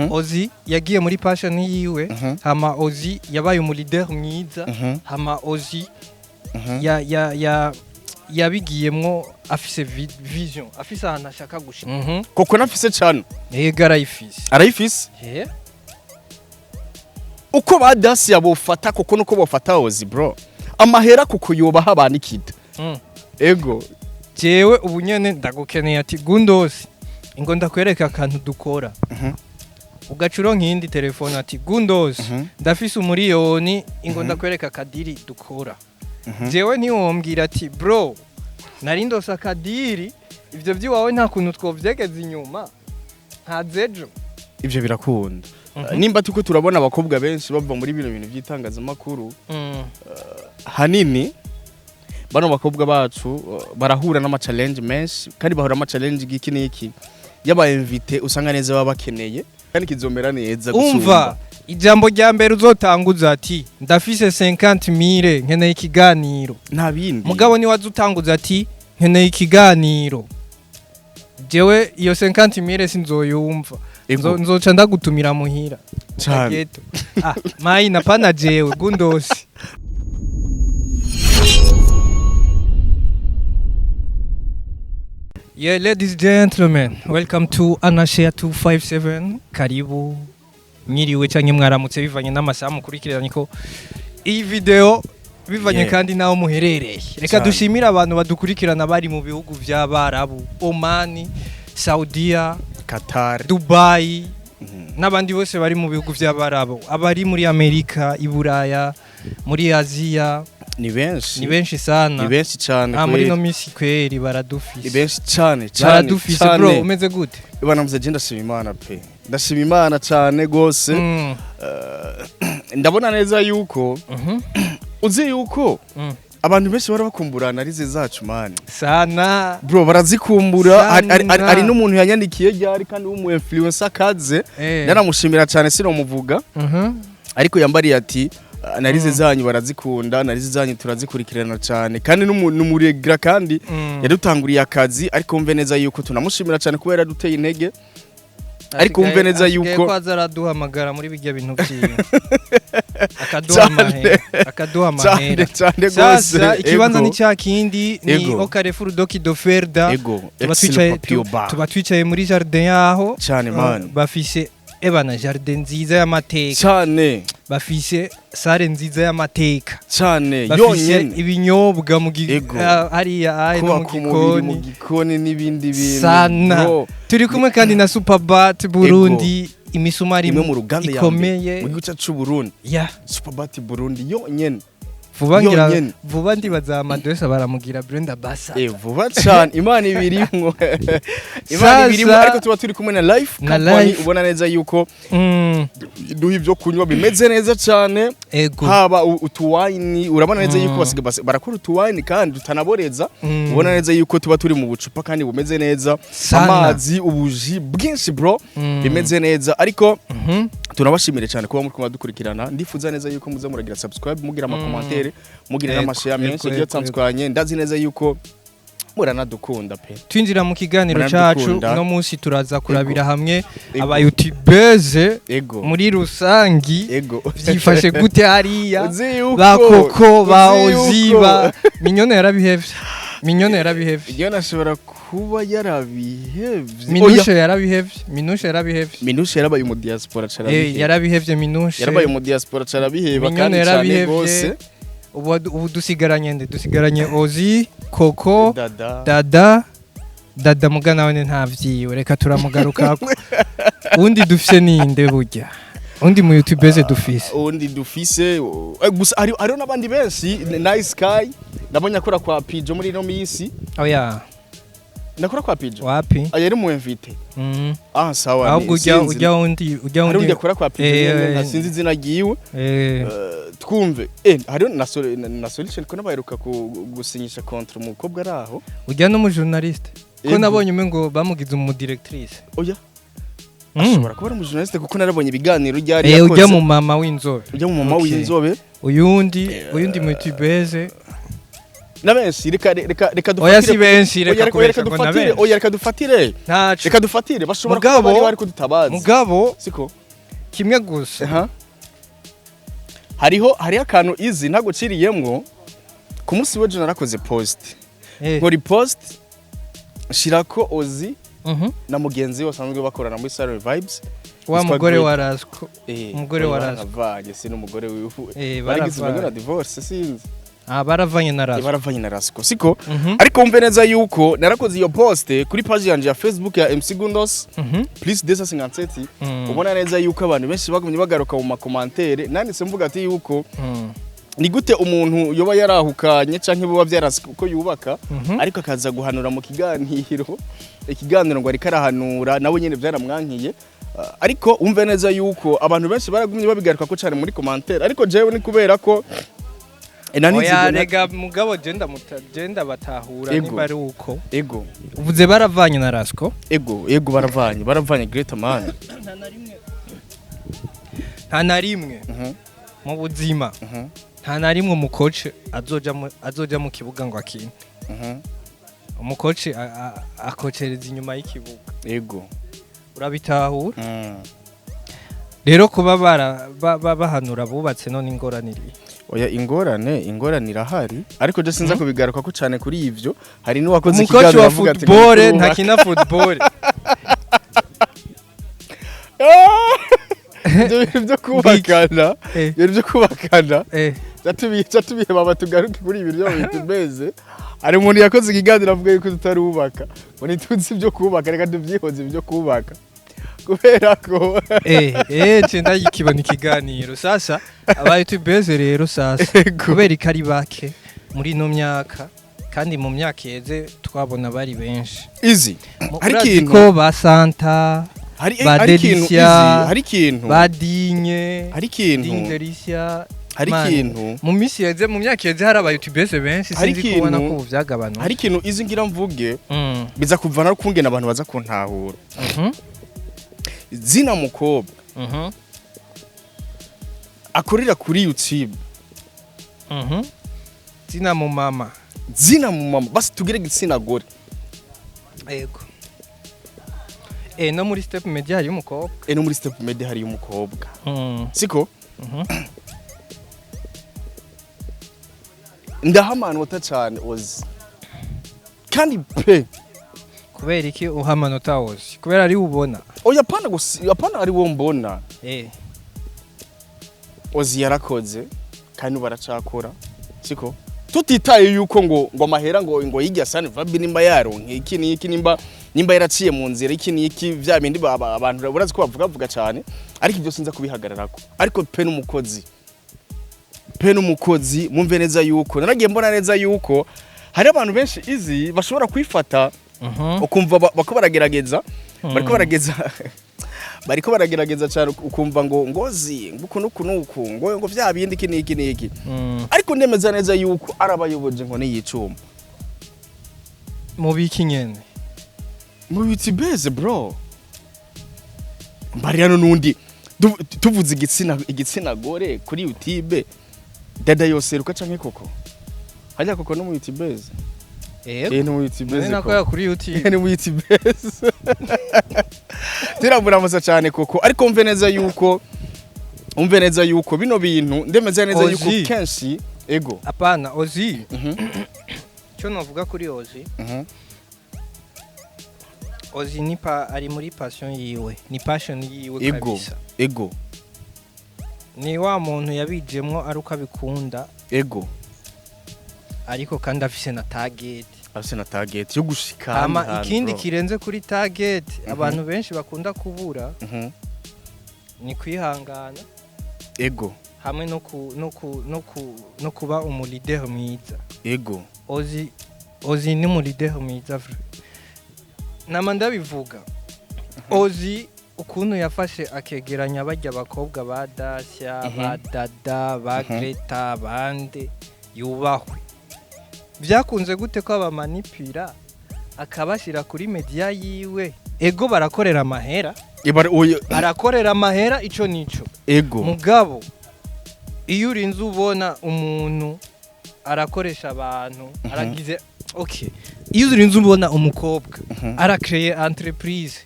Ozzy yagiye muri passion yiwe hama Ozzy yabaye umu leader mwiza hama Ozzy yabigiyemwo afise vision afise ahantu ashaka gushika koko nafise cyane yego arayifise uko badasi yabofata koko nuko bofata Ozzy bro amahera kuko yobaha abanikida ego jewe ubunyene ndagukeneye ati Gundosi ingo ndakwereka akantu dukora ugacuro nkindi telefone ati Gundosi ndafise umuriyoni ingo ndakwereka kadiri dukora jewe ntiwombwira ati bro nari ndosa kadiri ivyo vyiwawe nta kuntu twovyegeza inyuma nta zejo ivyo birakunda nimba tuko turabona abakobwa benshi bava muri bino bintu by'itangazamakuru hanini bano bakobwa bacu barahura n'ama challenge menshi kandi bahura ama challenge giki niki yaba invite usanga neza baba bakeneye kandi kizomera neza gusumba umva ijambo rya mbere uzotanguza ati ndafise 50,000 nkeneye ikiganiro nta bindi mugabo ni wazutanguza ati nkeneye ikiganiro jewe iyo 50,000 sinzoyumva nzoca ndagutumira muhira cyane mai napana jewe Gundosi Yeah, ladies and gentlemen, welcome to Anashare 257. Karibu mwiriwe canke mwaramutse bivanye n'amasaha mukurikiranye ko iyi video bivanye kandi naho muherereye. Reka dushimira abantu badukurikirana bari mu bihugu vy'Abarabu, Oman, Saudiya, Qatar, Dubai, n'abandi bose bari mu bihugu vy'Abarabu, abari muri Amerika, Iburaya, muri Aziya. Ni benshi sana. Ni benshi cyane muri no misi kweri baradufise. Ni benshi cyane. Baradufise bro, umeze gute? Ibana muzagenda ndashima Imana pe. Ndashima Imana cyane gose. Ndabona neza yuko uzi yuko abantu benshi barabakumburana arize zacu man. Sana. Bro barazikumbura ari n'umuntu yanyandikiye ryari kandi w'umu influencer kaze. Naramushimira cyane sino muvuga. Ariko yambariye ati narize zanyu barazikunda narize zanyu turazikurikirana cyane kandi n'umuregra kandi yadutanguriye akazi ariko umve neza yuko tunamushimira cyane kubera duteye intege ariko umve neza yuko kwazaraduhamagara muri bijya bintu byiwe akaduha mahera sasa ikibanza ni cyakindi ni au Carrefour Doki d'Oferda tuba twicaye muri jardin yaho cyane man bafise ebana jardin nziza y'amateka cyane bafise sare nziza y'amateka cyane yonyene ibinyobwa mu hariya ayi mu gikoni n'ibindi bintu sana turi kumwe kandi na Superbat Burundi imisumari mu ruganda ikomeye mu gice cy'u Burundi Superbat Burundi yonyene vuba ndibaza amadresse baramugira Brenda Bassa vuba cyane imana ibirimwo ariko tuba turi kumwe na live company ubona neza yuko duha ivyo kunywa bimeze neza cyane haba utuwine urabona neza yuko barakora utuwine kandi tutanaboreza ubona neza yuko tuba turi mu bucupa kandi bumeze neza amazi ubuji bwinshi bro bimeze neza ariko tunabashimire cyane kuba muri kumadukurikirana ndifuza neza yuko muza muragira subscribe mugira ama commentaire mugira n'amashare menshi yo tsanzwanye ndazi neza yuko muranadukunda pe twinjira mu kiganiro cacu no munsi turaza kurabira hamwe aba YouTubers muri rusangi vyifashe gute hariya bakoko ba Ozzy Mignone yarabihevye iyo nashobora kuba yarabihevye Minushe yarabaye mu diaspora carabihevye yarabihevye Minushe yarabaye mu diaspora carabiheva kandi cyane gose ubu dusigaranye Ozzy Koko Dada mugana wene ntavyiwe reka turamugarukako undi dufise ninde burya undi mu YouTubers dufise gusa ari n'abandi benshi Nice Sky ndabonye akora kwa Pijo muri no misi ndakora kwa Pijo wapi ayeri mu invite sawa ahubwo ujya undi akora kwa Pijo nasinzi izina giwe twumve hari na solution ko nabaheruka gusinyisha contre umukobwa araho ujya no mu journaliste ko nabonye ngo bamugize umu directrice oya ashobora kuba ari mu journaliste kuko narabonye ibiganiro ryari yakoze ujya mu mama w'inzobe uyundi mu YouTubers na benshi reka dufatire oya si benshi reka dufatire oya reka dufatire reka dufatire bashobora kuba bari kudutabaza mugabo siko kimwe gusa hariho akantu izi ntaguciriyemwo ku munsi w'ejo narakoze post ngo repost shirako Ozi na mugenzi we basanzwe bakorana muri Salary Vibes wa mugore wa Rasco umugore wa Rasco baravanye si n'umugore wiwe baragize na divorce sinzi baravanye na Rasco baravanye na Rasco siko ariko umve neza yuko narakoze iyo post kuri page yanje ya Facebook ya MC Gundos please desa 57 ubona neza yuko abantu benshi bagumye bagaruka mu makomantere nanditse mvuga ati yuko ni gute umuntu yoba yarahukanye canke biba byarasi uko yubaka ariko akaza guhanura mu ikiganiro ngo ari karahanura nawe nyene byaramwankiye ariko umve neza yuko abantu benshi baragumye babigaruka ko cyane muri commentaire ariko jewe ni kubera ko oya rega mugabo genda batahura niba ari uko ego uvuze baravanye na Rasco ego baravanye Great Man nta na rimwe mu buzima nta na rimwe umukoci azoja mu kibuga ngo akine umukoci akocereza inyuma y'ikibuga yego urabitahura rero kuba bahanura bubatse none ingoraniri oya ingorane irahari ariko je sinza kubigaruka ko cyane kuri ivyo hari n'uwakoze ikiganiro avuga ati football ntakina football byo kubakana Zatubiye baba tugaruke kuri ibi byo bitubeze ari umuntu yakoze ikiganiro avuga yuko tutarubaka ngo nituzi byo kubaka reka tuvyihoze byo kubaka kubera ko cenda yikibona ikiganiro sasa abaye tubeze rero sasa kubera ikari bake muri no myaka kandi mu myaka yeze twabona bari benshi easy ariko ba Santa ba Delicia badinye Delicia hari ikintu mu misi yeze mu myaka yeze hari aba YouTubers benshi sinzi kubona ko byagabanutse hari ikintu izi ngira mvuge biza kuvana kungena abantu baza kuntahura zina mukobwa akorera kuri YouTube zina mu mama basi tugire gitsina gore yego no muri Step Media hari umukobwa no muri Step Media hari umukobwa siko ndahamanota cyane Ozi kandi pe kubera iki uhamanota Ozi kubera ari ubona oya apana ari wo mbona Ozi yarakoze kandi baracakora siko tutitaye yuko ngo amahera ngo yijya Sunny Vabi nimba yaronke iki niki nimba yaraciye mu nzira iki niki vya bindi abantu burazi ko bavuga cyane ariko ibyo sinza kubihagararako ariko pe n'umukozi mumve neza yuko naragiye mbona neza yuko hari abantu benshi izi bashobora kwifata ukumva bako baragerageza bariko baragerageza cyane ukumva ngo ngozi nguku ngo vya bindi iki niki ariko ndemeza neza yuko arabayoboje ngo n'iyicuma mu biki nyene mu biti beze bro mbari hano nundi tuvuze igitsina gore kuri YouTube dada yose ruka canke koko hajya koko no mu YouTube no mu YouTube nako kuri YouTube no mu YouTube tiramuramuza cyane koko ariko umve neza yuko bino bintu ndemeza neza yuko kenshi ego apana Ozi cyo navuga kuri Ozi Ozi ari muri passion yiwe ni passion yiwe kabisa ego ni wa muntu yabijemwo ari uko abikunda ego ariko kandi afise na target yo gushika ikindi kirenze kuri target abantu benshi bakunda kubura ni kwihangana ego hamwe no kuba umulideri mwiza ego Ozi ni umulideri mwiza nama ndabivuga Ozi ukuntu yafashe akegeranya bajya abakobwa ba Dacia ba Dada ba Greta bande yubahwe byakunze gute ko abamanipira akabashira kuri media yiwe ego barakorera amahera ico nico ego mugabo iyo urinze ubona umuntu arakoresha abantu aragize okay iyo urinze ubona umukobwa arakreate entreprise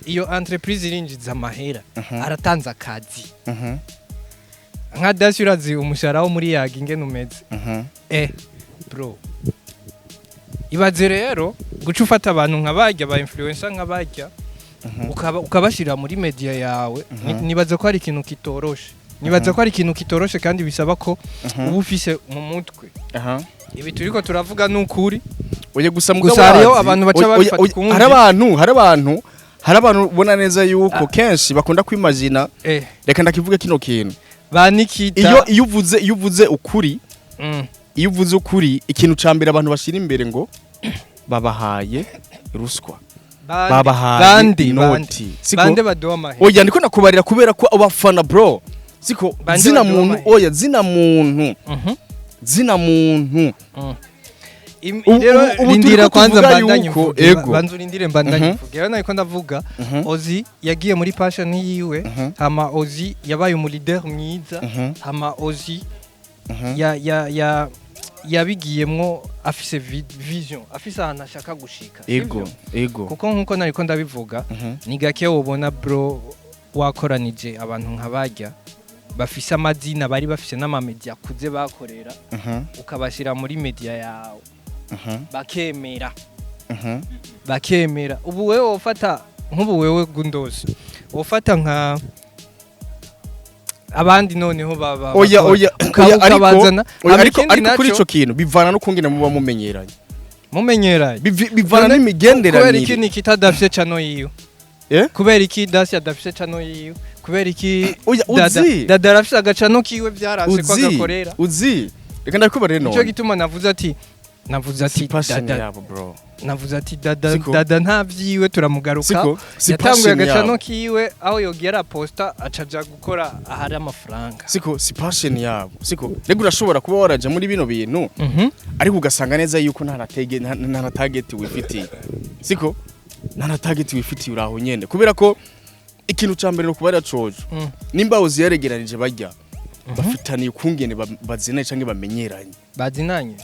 iyo entreprise irinjiza amahera aratanza akazi nka Dacia urazi umushahara wo muri Yagi ingene umeze bro ibaze rero guca ufata abantu nk'abajya ba influencer nk'abajya ukabashira muri media yawe nibaza ko ari ikintu kitoroshe kandi bisaba ko uba ufise mu mutwe ibi turiko turavuga n'ukuri oye gusa hariyo abantu baca babifata kumwe hari abantu ubona neza yuko kenshi bakunda kwimagina reka ndakivuga kino kintu banikita iyo uvuze ukuri ikintu cambere abantu bashira imbere ngo babahaye ruswa babahaye inoti bande badoha amahera oya ndiko nakubarira kubera ko abafana bro siko zina muntu rero rindira kwanza mbandanye banzu rindire mbandanye vuga nako ndavuga Ozi yagiye muri passion yiwe hama Ozi yabaye mu leader mwiza hama Ozi yabigiyemwo afise vision afise ahantu ashaka gushika ego kuko nkuko nariko ndabivuga ni gake wobona bro wakoranije abantu nk'abajya bafise amazina bari bafise n'amamedia kuze bakorera ukabashira muri media yawe bakemera ubu wewe wofata nk'ubu wewe Gundozi wofata nka abandi noneho baba oya ariko kuri ico kintu bivana no kungena muba mumenyeranye bivana n'imigenderanire kubera iki nikitadafise cano yiyo kubera iki Dacia adafise cano yiyo kubera iki dada arafise agacano kiwe byarase kwa gakorera uzi reka ndakubare no ico gituma navuze ati dada ntavyiwe turamugaruka yatanguye agacano kiwe aho yogera posta acaja gukora ahari amafaranga si passion yabo rego urashobora kuba waraje muri bino bintu ariko ugasanga neza yuko nta target wifitiye nta target wifitiye uraho nyene kubera ko ikintu cambere no kuba yacoje nimba Ozi yaregeranije bajya bafitaniye ukungene bazina canke bamenyeranye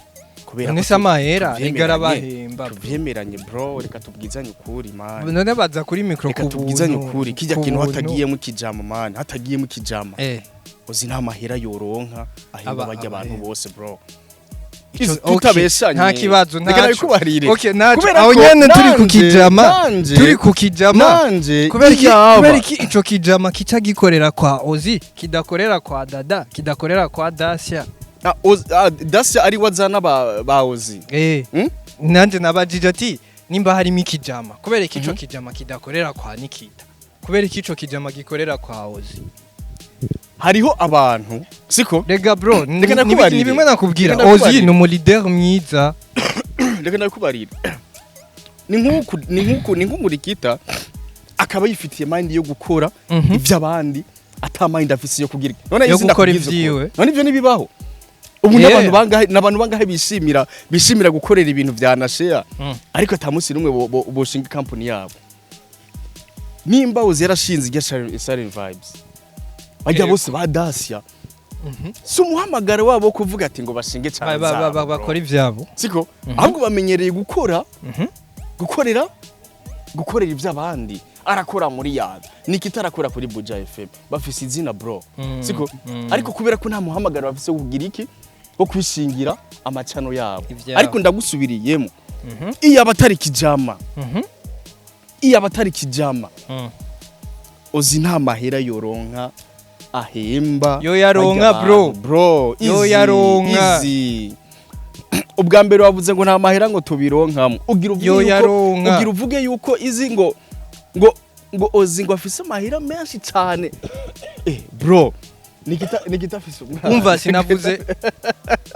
kubera ko samahera igara bahemba byemeranye bro reka tubwizanye ukuri man none baza kuri micro reka tubwizanye ukuri kijya kintu hatagiyemo kijama man hatagiyemo kijama Ozi nta mahera yoronka ahimba bajya abantu bose bro tutabeshanye nta kibazo okay naco aho nyene turi ku kijama kubera iki ico kijama kica gikorera kwa Ozi kidakorera kwa dada kidakorera kwa Dacia Dacia ari wazana ba Ozi nanje nabajije ati nimba harimo ikijama kubera iki ico kijama kidakorera kwa Nikita kubera iki ico kijama gikorera kwa Ozi hariho abantu siko rega bro ni bimwe nakubwira Ozi ni mu leader mwiza rega ndakubarira ni nk'umurikita akaba yifitiye mind yo gukora ivy'abandi ata mind afise yo kugira none izi ndakora ivyiwe none ivyo nibibaho ubu n'abantu bangahe bishimira gukorera ibintu vya Nashea ariko atamusi numwe boshinga company yabo nimba Ozi yarashinze irya Silent Vibes bajya bose ba Dacia si umuhamagara wabo kuvuga ati ngo bashinge cyane bakora ivyabo siko ahubwo bamenyereye gukorera ivy'abandi arakora muri Yagi nikitarakora kuri Buja FM bafise izina bro siko ariko kubera ko nta muhamagara bafise kugira iki wo kwishingira amacano yabo ariko ndagusubiriyemo iyo abatari kijama Ozi nta mahera yoronka ahemba yo yaronka bro yo yaronka ubwa mbere wavuze ngo nta mahera ngo tubironkamo ugira uvuge yuko izi ngo Ozi ngo afise amahera menshi cyane bro nikita afise umwana umva sinavuze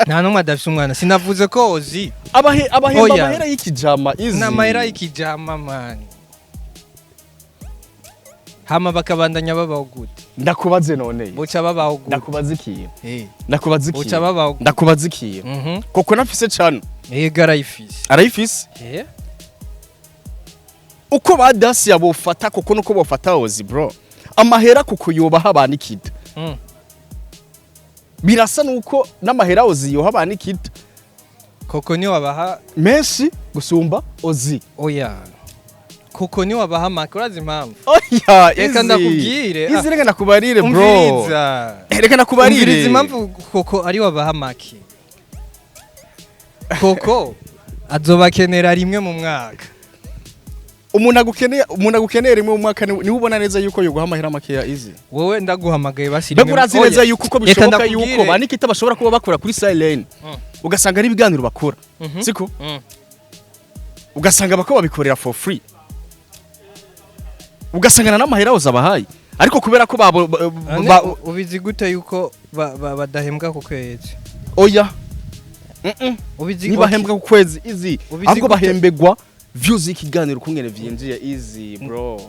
nta numwe adafise umwana sinavuze ko Ozi abahemba amahera y'ikijama izi na mahera y'ikijama man hama bakabandanya babaho gute ndakubaze none boca babaho gute ndakubaza ikintu boca babaho ndakubaza ikintu koko nafise cano arayifise uko ba Dacia bofata koko nuko bofata Ozi bro amahera kuko yobaha abanikita birasa nuko n'amahera Ozi yoha abanikita Koko ni wabaha menshi gusumba Ozi. oya Koko ni wabaha make urazi impamvu Oya reka ndakubwire izi reka nakubarire bro umviriza reka nakubarire umviriza impamvu Koko ari wabaha make Koko azobakenera rimwe mu mwaka umuntu agukeneye rimwe mu mwaka ni ubona neza yuko yoguha amahera make ya Easy wowe ndaguhamagaye basiri rimwe urazi neza yuko uko bishoboka yuko banikita bashobora kuba bakora kuri silent ugasanga ari ibiganiro bakora siko ugasanga bako babikorera for free ugasangana n'amahera uzabahaye ariko kubera ko ubizi gute yuko badahembwa ku kwezi oya ubizi nibahembwa ku kwezi Easy ahubwo bahembegwa views y'ikiganiro kungene vyinjiye Easy bro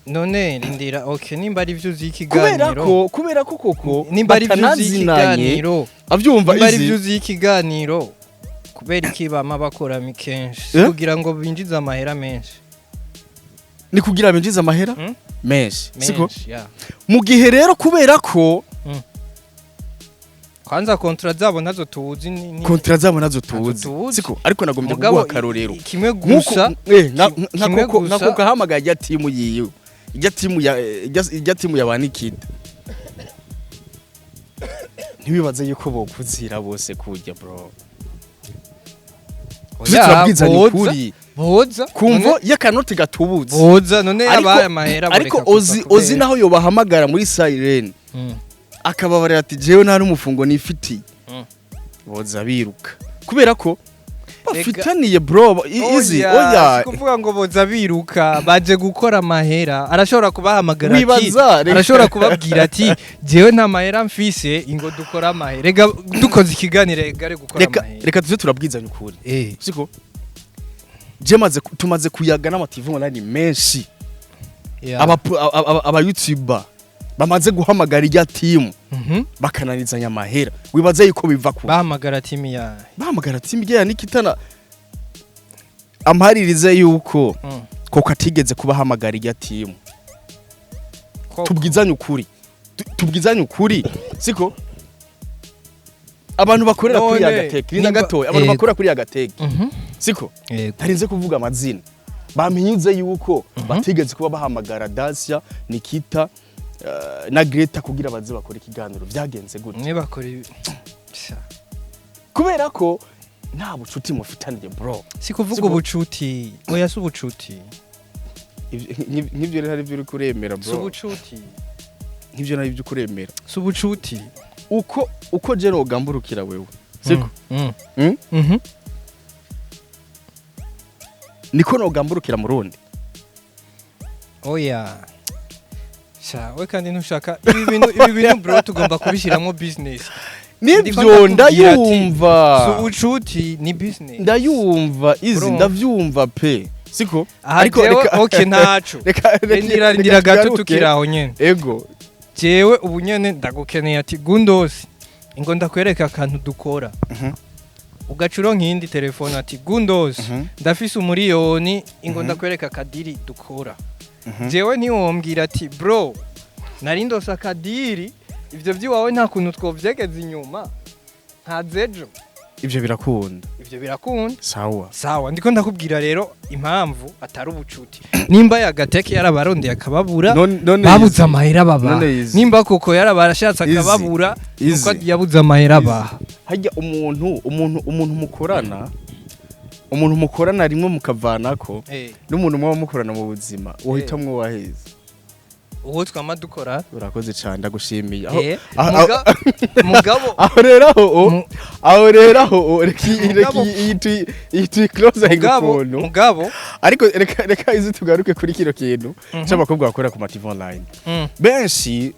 none rindira okay nimba ari views y'ikiganiro kubera ko Koko nimba ari views y'ikiganiro avyumva Easy nimba ari views y'ikiganiro kubera ikibama bakora mikenshi kugira ngo binjize amahera menshi ni kugira binjize amahera menshi siko mu gihe rero kubera ko kwanza kontra zabo nazo tuzi kontra zabo nazo tuzi siko ariko nagombye kuguha karorero kimwe gusa nako kahamagaye ya timu yiwe ijya timu yabanikita ntibibaze yuko bokuzira bose kujya bro turabwiza ni kuri boza kumvo y'akanoti gatubutse boza none yabaye amahera ariko Ozi naho yo bahamagara muri siren akababarira ati jewe nta n'umufungo nifitiye boza biruka kubera ko bafitaniye bro Easy oya kuvuga ngo boza biruka baje gukora amahera arashobora kubahamagara ati arashobora kubabwira ati jewe nta mahera mfise ingo dukora amahera rega dukoze ikiganire gare gukora amahera reka tuze turabwizanya ukuri siko tumaze kuyaga n'amativu online menshi aba YouTuber bamaze guhamagara ijya team bakananizanya amahera wibaze yuko biva ku bahamagara team ya nikitana amharirize yuko Koko atigeze kubahamagara ijya team tubwizanye ukuri siko abantu bakorera kuri ya gateke ni gatoya abantu bakorera kuri ya gateke siko tarinze kuvuga amazina bamenyuze yuko batigeze kuba bahamagara Dacia Nikita na Greta kugira baze bakora ikiganiro byagenze gute ne bakora kubera ko nta bucuti mufitaniye bro si kuvuga ubucuti oya si ubucuti nk'ibyo rero hari byo uri kuremera bro si ubucuti nk'ibyo nari byo kuremera si ubucuti uko je nogamburukira wewe siko niko nogamburukira mu rundi oya we kandi ntushaka ibi bintu bro tugomba kubishiramo business nibyo ndayumva so ucuti ni business ndayumva Easy ndavyumva pe siko ariko okay ntaco reka gato tukiraho nyene ego jewe ubu nyene ndagukeneye ati Gundos ingo ndakwereka akantu dukora ugacuro nkindi telefone ati Gundos ndafise umuriyoni ingo ndakwereka kadiri dukora jewe ntiwombwira ati bro narindosa akadiri ivyo vyiwawe nta kuntu twovyegeza inyuma nta zejo ivyo birakunda sawa ndiko ndakubwira rero impamvu atari ubucuti nimba yagateke yarabarondeye akababura babuze amahera baba nimba Koko yarabarashatse akababura uko yabuze amahera baha hajya umuntu mukorana rimwe mukavanako n'umuntu muba mukorana mu buzima uhitamwe waheze uwo twama dukora urakoze cyane ndagushimiye mugabo aho rero iyi close ayikono mugabo ariko reka izi tugaruke kuri kino kintu cy'abakobwa bakora ku mativu online benshi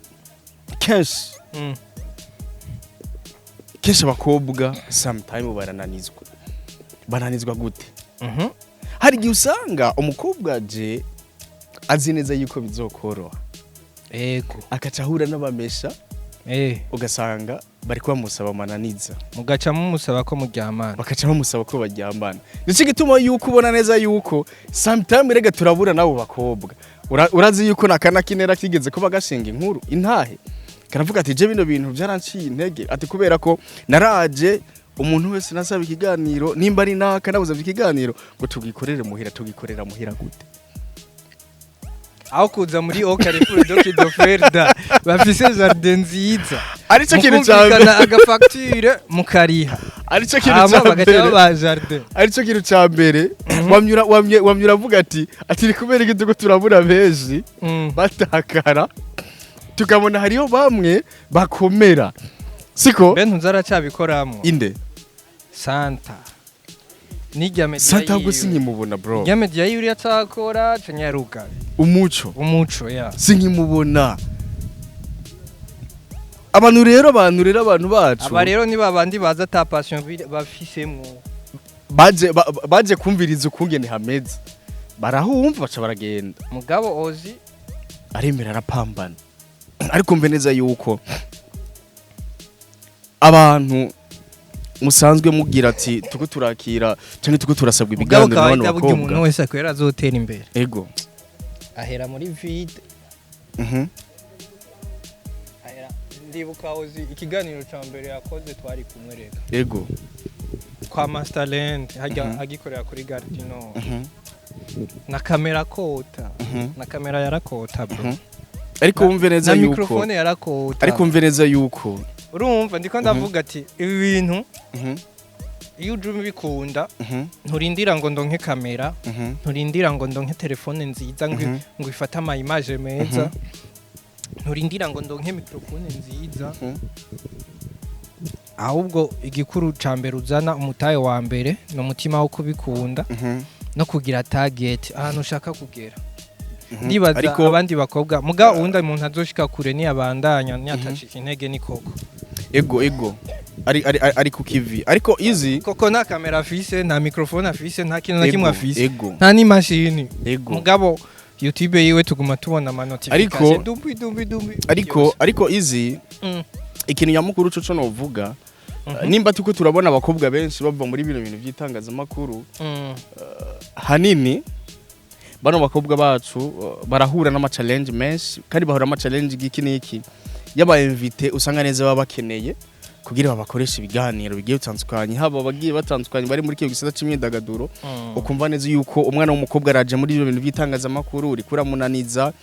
kenshi abakobwa sometime bananizwa gute hari igihe usanga umukobwa je azi neza yuko bizokoroha akaca ahura n'abamesha ugasanga bari kubamusaba amananiza mugaca mumusaba ko muryamana bakaca bamusaba ko baryamana ndetse gituma yuko ubona neza yuko sometime rega turabura nabo bakobwa urazi yuko nakana kinera kigeze kuba gashinga inkuru intahe karavuga ati je bino bintu byaranciye intege ati kubera ko naraje umuntu wese nasaba ikiganiro nimba ari naka nabuza ikiganiro ngo tugikorera muhira gute aho kuza muri Carrefour Doki d'Oferta bafise jardin nziza arico kintu cyambere agafacture mukariha arico kintu cyambere ba jardin arico kintu cyambere wamyura avuga ati kubera igitugo turabura beji batakara tukabona hariyo bamwe bakomera siko ben nzara cyabikoramwe inde Santa Nijya media Santa ubwo sinkimubona bro Nijya media yuri atakora canyaruka umuco ya sinkimubona abantu rero abantu bacu aba rero ni babandi baza ta passion bafisemwo baje kumviriza ukungene hameze barahumva baca baragenda mugabo ozi aremera arapambana ariko mve neza yuko abantu musanzwe mugira ati tuko turakira cyane tuko turasabwa ibiganiro n'abantu bakobwa umuntu wese akwera azotera imbere ego ahera muri vide ahera ndibuka ozi ikiganiro cya mbere yakoze twari kumwe reka ego kwa Masterland hajya agikorera kuri Gardino na kamera kota na kamera yarakota bro ariko wumve neza yuko na microphone yarakota ariko wumve neza yuko urumva ndiko ndavuga ati ibi bintu iyo uje bikunda nturindira ngo ndonke kamera nturindira ngo ndonke telefone nziza ngo ifata ama image meza nturindira ngo ndonke microphone nziza ahubwo igikuru cambere uzana umutaye wa mbere no mutima wo kubikunda no kugira target ahantu ushaka kugera ndibaza abandi bakobwa muga uwundi umuntu azoshika kure ni abandanya nyatashika intege ni koko ego ari ku kivi ariko izi koko na kamera afise na microphone afise nta kintu na kimwe afise nta ni machine mugabo YouTube yiwe tuguma tubona ama notification dumbi ariko izi ikintu nyamukuru cyo novuga nimba tuko turabona abakobwa benshi bava muri bino bintu by'itangazamakuru hanini bano bakobwa bacu barahura n'ama challenge menshi kandi bahura n'ama challenge giki niki yaba invite usanga neza baba bakeneye kugira babakoresha ibiganiro bigiye bitandukanye haba bagiye batandukanye bari muri kiyo gisata c'imyidagaduro ukumva neza yuko umwana w'umukobwa araje muri ibyo bintu by'itangazamakuru uri kuramunaniza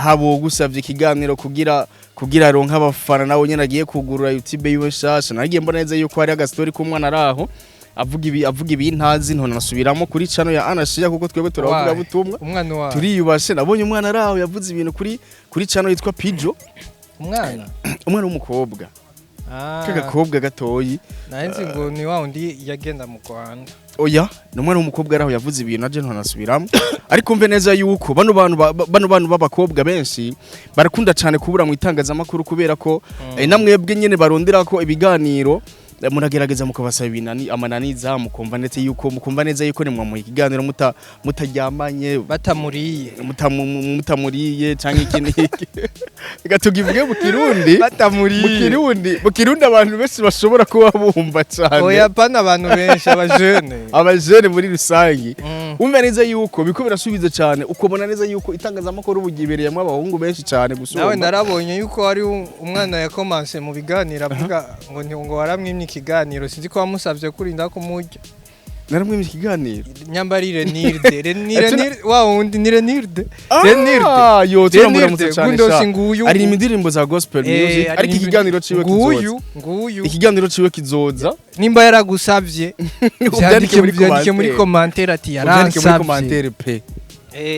habo gusavye ikiganiro kugira ronka abafana nawe nyene agiye kugurura YouTube yiwe shasha nagiye mbona neza yuko hari agastory k'umwana araho avuga ibintazi none nasubiramo kuri channel ya Anashia kuko twebwe turavuga butumwa turiyubashe nabonye umwana araho yavuze ibintu kuri channel yitwa Pijo umwana w'umukobwa kagakobwa gatoyi nanzi ngo ni wa undi yagenda mu Rwanda oya n'umwana w'umukobwa araho yavuze ibintu aje none nasubiramo ariko mve neza yuko bano bantu b'abakobwa benshi barakunda cyane kubura mu itangazamakuru kubera ko namwebwe nyene barondera ko ibiganiro muragerageza mukabasaba ibinani amananiza mukumva neza yuko ni mu kiganiro mutajyamanye mutamuriye canke ikindi gatugivuge mu Kirundi mu Kirundi abantu benshi bashobora kuba bumva cyane oya pana abantu benshi abajene muri rusangi umva neza yuko biko birasubiza cyane ukobona neza yuko itangazamakuru bugibereyemo abahungu benshi cyane gusoma nawe narabonye yuko hari umwana yakomanse mu biganiro avuga ngo waramwimye ikiganiro sinzi ko wamusavye kurinda kumurya naramwimye ikiganiro nyambarire nirde wa undi nirde yo turamuramutse cyane ari imidirimbo za gospel music ariko ikiganiro ciwe kizoza ikiganiro ciwe kizoza nimba yaragusavye byandike muri commentaire ati yaransavye muri commentaire pe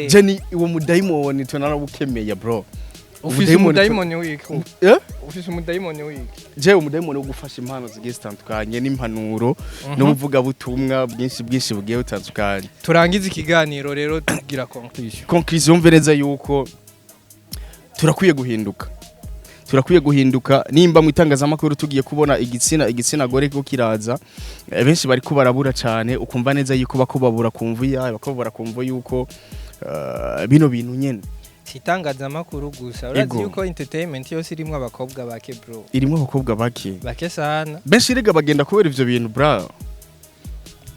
Jenny uwo mudayimoni tunarabukemeye bro ufise umudayimoni wiki ufise umudayimoni wiki je umudayimoni wo gufasha impano zigiye zitandukanye n'impanuro no kuvuga butumwa bwinshi bugiye butandukanye turangiza ikiganiro rero tugira conclusion mvereza yuko turakwiye guhinduka nimba mu itangazamakuru tugiye kubona igitsina gore ko kiraza benshi bari ko barabura cyane ukumva neza yuko bakobabura kumva yuko bino bintu nyene itangazamakuru gusa urazi yuko entertainment yose irimo abakobwa bake bro irimo abakobwa bake sana benshi rega bagenda kubera ivyo bintu bra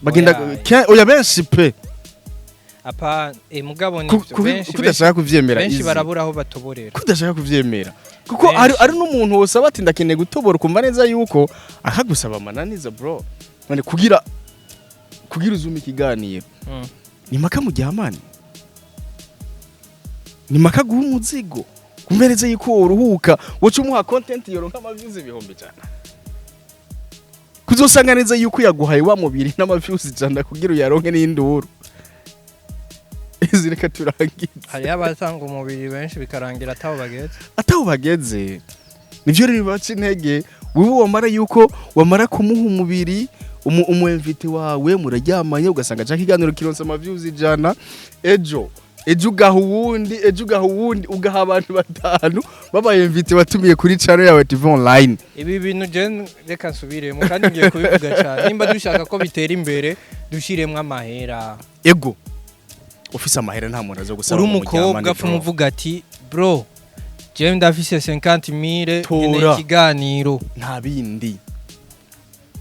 bagenda oya benshi pe apa mugabo nivyo kudashaka kuvyemera benshi barabura aho batoborera kudashaka kuvyemera kuko ari n'umuntu wose abati ndakeneye gutobora kumva neza yuko akagusaba amananiza bro none kugira uzuma ikiganiro ni maka mujyamane ni maka guha umuzigo kumbereze yuko uruhuka woca umuha content yoronka amaviews ibihumbi cyane kuzosanga neza yuko yaguhaye wa mubiri n'amaviews cyane kugira uyaronke n'induru izireka turangiza hari abasanga umubiri benshi bikarangira ataho bageze nivyo rero baca intege wewe wamara yuko wamara kumuha umubiri umuinvite wawe muraryamanye ugasanga aja kiganiro kironsa amaviews ijana ejo ugaha uwundi ugaha abantu batanu babaye invite watumiye kuri channel yawe TV online. Ibi bintu je reka nsubiremo kandi ngiye kubivuga cyane nimba dushaka ko bitera imbere dushiremwe amahera. Ego ofisa amahera nta muntu azo gusaba mu mukobwa fumuvuga ati bro je ndafise 50,000 nyene ikiganiro nta bindi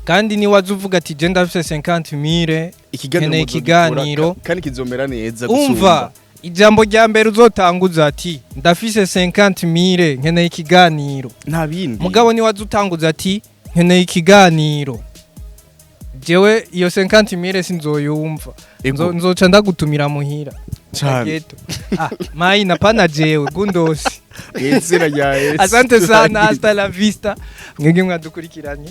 kandi ni wazuvuga ati je ndafise 50,000 ikiganiro kandi kizomera neza gusumba umva ijambo rya mbere uzotanguza ati ndafise 50,000 nkeneye ikiganiro nta bindi mugabo ni wazutanguza ati nkeneye ikiganiro jewe iyo 50,000 sinzoyumva nzoca ndagutumira muhira cyane mai napana jewe gundosi yezira ya asante sana hasta la vista mwege mwadukurikiranye